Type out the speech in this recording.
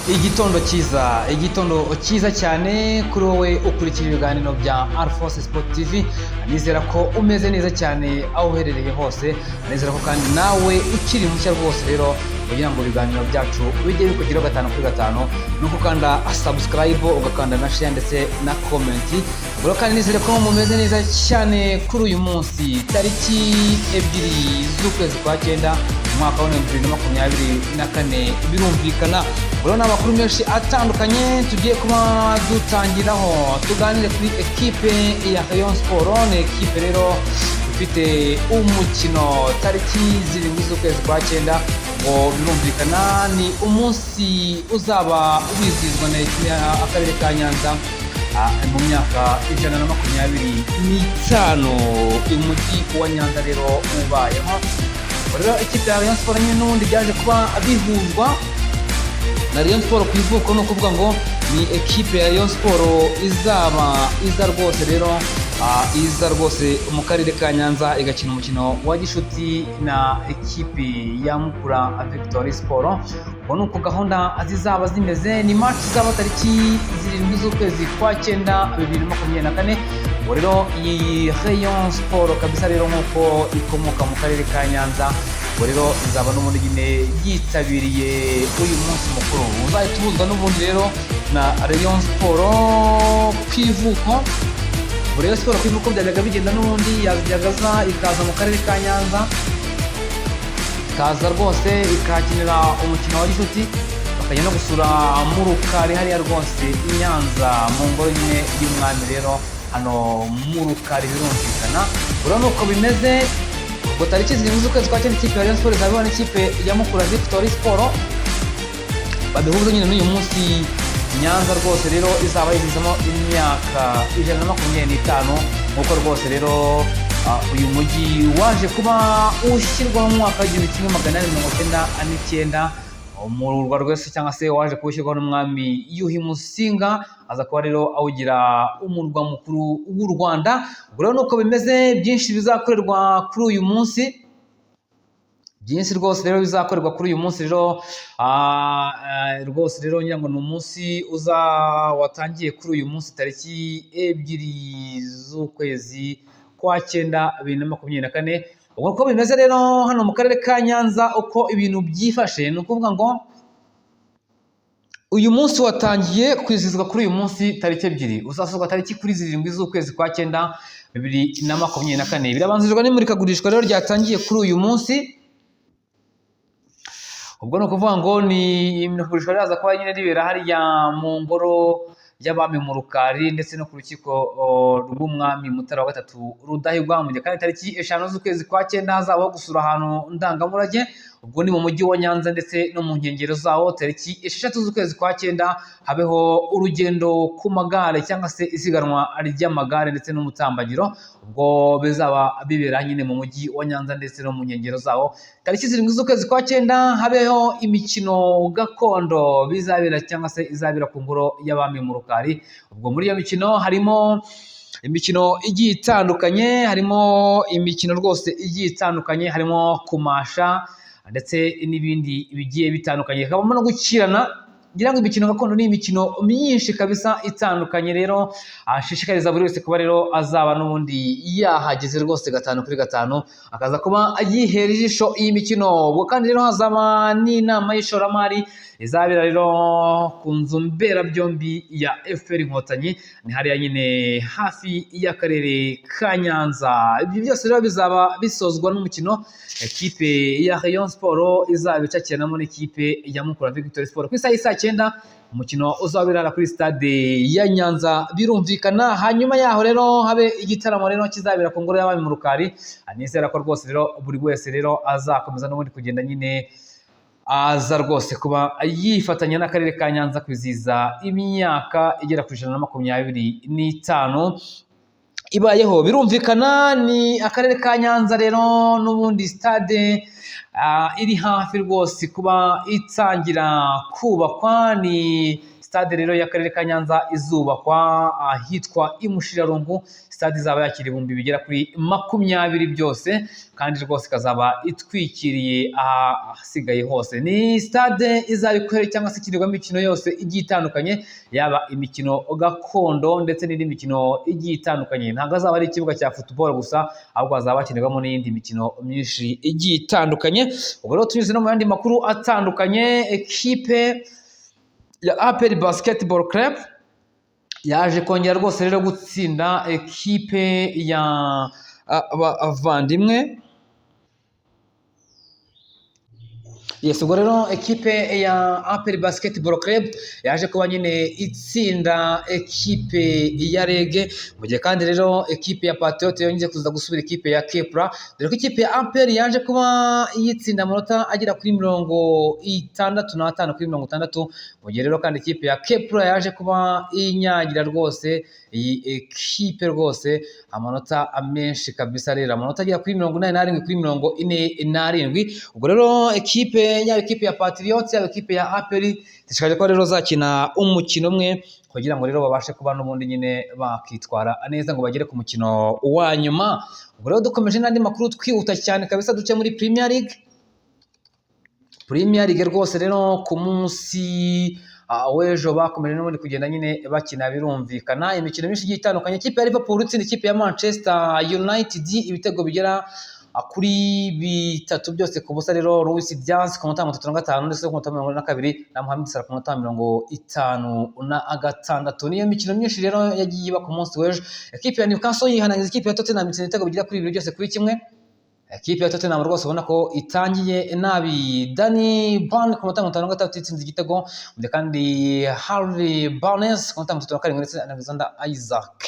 igitondo cyiza cyane kuri wowe ukurikira ibiganiro bya Alphonse Sport TV. Nizera ko umeze neza cyane aho uherereye hose, nizera ko kandi nawe ukiri mushya rwose rero kugira ngo ibiganiro byacu bijye bikugeraho gatanu kuri gatanu, nuko ukanda subscribe ugakanda na share ndetse na comment. Ubwo kandi nizere ko mumeze neza cyane kuri uyu munsi tariki 2 z'ukwezi kwa 9 umwaka wa 2024. Birumvikana urabona amakuru menshi atandukanye tugiye kuba dutangiraho, tuganire kuri ekipe ya Rayon Sport. Ni ekipe rero ifite umukino tariki 7 z'ukwezi kwa 9, ngo birumvikana ni umunsi uzaba ubizihizwa na akarere ka Nyanza mu myaka 125 umujyi wa Nyanza rero ubayeho. Rero ikipe ya Rayon Sport n'ubundi byaje kuba bihuzwa na Rayon Sport ku ivuko, no kuvuga ngo ni ekipe ya Rayon Sport iza rwose mu karere ka Nyanza igakina umukino wa gishuti na ekipe ya Mukura Victory Sport. Ubwo nuko gahunda zizaba zimeze, ni match zaba tariki 7 z'ukwezi kwa 9 2024. Ubwo rero iyi Rayon Sport kabisa rero nkuko ikomoka mu karere ka Nyanza, ubwo rero izaba n'ubundi nyine yitabiriye uyu munsi mukuru. Uzahita uhuzwa n'ubundi rero na Rayon Sport ku ivuko. Rayon Sport ku ivuko byajyaga bigenda n'ubundi yazijyagaza ikaza mu karere ka Nyanza, ikaza rwose ikahakinira umukino wa gishuti, bakajya no gusura Murukari hariya rwose i Nyanza mu ngoro nyine y'umwami rero hano Murukari. Birumvikana urabona uko bimeze. Ubwo tariki 7 z'ukwezi kwa 9 ikipe ya Rayon Sport izabona n'ikipe ya Mukura Victory Sport, babihuza nyine n'uyu munsi Nyanza rwose rero izaba yizizamo imyaka 125 nk'uko rwose rero uyu mujyi waje kuba ushyirwaho mu mwaka w'1899 umurwa rwose, cyangwa se waje kuwushyirwaho n'umwami Yuhi Musinga, aza kuba rero awugira umurwa mukuru w'u Rwanda. Ubwo rero nuko bimeze, byinshi bizakorerwa kuri uyu munsi, byinshi rwose rero bizakorerwa kuri uyu munsi rero rwose rero ngira ngo ni umunsi watangiye kuri uyu munsi tariki 2 z'ukwezi kwa 9 2024. Ubwo uko bimeze rero hano mu karere ka Nyanza, uko ibintu byifashe ni ukuvuga ngo uyu munsi watangiye kwizihizwa kuri uyu munsi tariki 2, uzasozwa tariki kuri 7 z'ukwezi kwa 9 2024. Birabanzirizwa n'imurikagurishwa rero ryatangiye kuri uyu munsi. Ubwo ni ukuvuga ngo ni imurikagurishwa riraza kuba nyine ribera hariya mu ngoro y'abami mu Rukari ndetse no ku rukiko rw'umwami Mutara wa gatatu Rudahigwa. Mu gihe kandi tariki 5 z'ukwezi kwa 9 hazabaho gusura ahantu ndangamurage, ubwo ni mu mujyi wa Nyanza ndetse no mu nkengero zawo. Tariki 6 z'ukwezi kwa 9 habeho urugendo ku magare cyangwa se isiganwa ry'amagare ndetse n'umutambagiro, ubwo bizaba bibera nyine mu mujyi wa Nyanza ndetse no mu nkengero zawo. Tariki 7 z'ukwezi kwa 9 habeho imikino gakondo bizabera cyangwa se izabera ku ngoro y'abami mu Rukari. Ubwo muri iyo mikino harimo imikino igiye itandukanye, harimo imikino rwose igiye itandukanye, harimo kumasha ndetse n'ibindi bigiye bitandukanye, hakabamo no gukirana. Ngira ngo imikino gakondo ni imikino myinshi kabisa itandukanye, rero ashishikariza buri wese kuba rero azaba n'ubundi yahageze rwose gatanu kuri gatanu, akaza kuba yihera ijisho iyi mikino. Ubwo kandi rero hazaba n'inama y'ishoramari izabera rero ku nzu mberabyombi ya FPR Inkotanyi, ni hariya nyine hafi y'akarere ka Nyanza. Ibyo byose rero bizaba bisozwa n'umukino ekipe ya Rayon Sport izaba icakiranamo n'ikipe ya Mukura Victory Sport ku isaha y'isa 9. Umukino uzabera kuri stade ya Nyanza. Birumvikana hanyuma yaho rero habe igitaramo rero kizabera ku ngoro y'abami mu Rukari. Nizera ko rwose rero buri wese rero azakomeza n'ubundi kugenda nyine aza rwose kuba yifatanya n'akarere ka Nyanza kwizihiza imyaka igera ku 125 ibayeho. Birumvikana ni akarere ka Nyanza rero n'ubundi stade iri hafi rwose kuba itangira kubakwa, ni stade rero y'akarere ka Nyanza izubakwa ahitwa Imushirarungu, stade izaba yakira ibihumbi bigera kuri 20 byose, kandi rwose ikazaba itwikiriye ahasigaye hose. Ni stade izaba ikorera cyangwa se ikinirwamo imikino yose igiye itandukanye, yaba imikino gakondo ndetse n'indi mikino igiye itandukanye. Ntabwo azaba ari ikibuga cya football gusa, ahubwo hazaba hakinirwamo n'iyindi mikino myinshi igiye itandukanye. Ubwo rero tunyuze no mu yandi makuru atandukanye, ekipe ya APR Basketball Club yaje kongera rwose rero gutsinda ekipe ya Abavandimwe. Yes, ubwo rero ekipe ya APR Basketball Club yaje kuba nyine itsinda ekipe ya Rege, mu gihe kandi rero ekipe ya Patriot yongeye kuza gusubira ekipe ya Kepra, dore ko ikipe ya APR yaje kuba yitsinda amanota agera kuri 65 kuri 60, mu gihe rero kandi ikipe ya Kepra yaje kuba inyagira rwose iyi ekipe rwose amanota menshi kabisa, rero amanota agera kuri 87 kuri 47. Ubwo rero yaba ekipe ya Patriots yaba ekipe ya APR zishakaje ko rero zakina umukino umwe kugira ngo rero babashe kuba n'ubundi nyine bakitwara neza ngo bagere ku mukino wa nyuma. Ubwo rero dukomeje n'andi makuru twihuta cyane kabisa, duce muri Premier League rwose rero ku munsi w'ejo bakomeje n'ubundi kugenda nyine bakina, birumvikana imikino myinshi igiye itandukanye. Ikipe ya Liverpool itsinda ikipe ya Manchester United ibitego bigera kuri 3 byose ku busa. Rero Luis Diaz ku munota 35 ndetse ku munota 42 na Mohamed Salah ku munota 56. Niyo mikino myinshi rero yagiye iba ku munsi w'ejo. Ekipe ya Newcastle yihanangiriza ikipe ya Tottenham ibitego bigera kuri 2 byose kuri kimwe. Ekipe ya Tottenham rwose ubona ko itangiye nabi. Danny Burn ku munota 53 itsinze igitego, kandi Harvey Barnes ku munota 37 ndetse na Alexander Isaac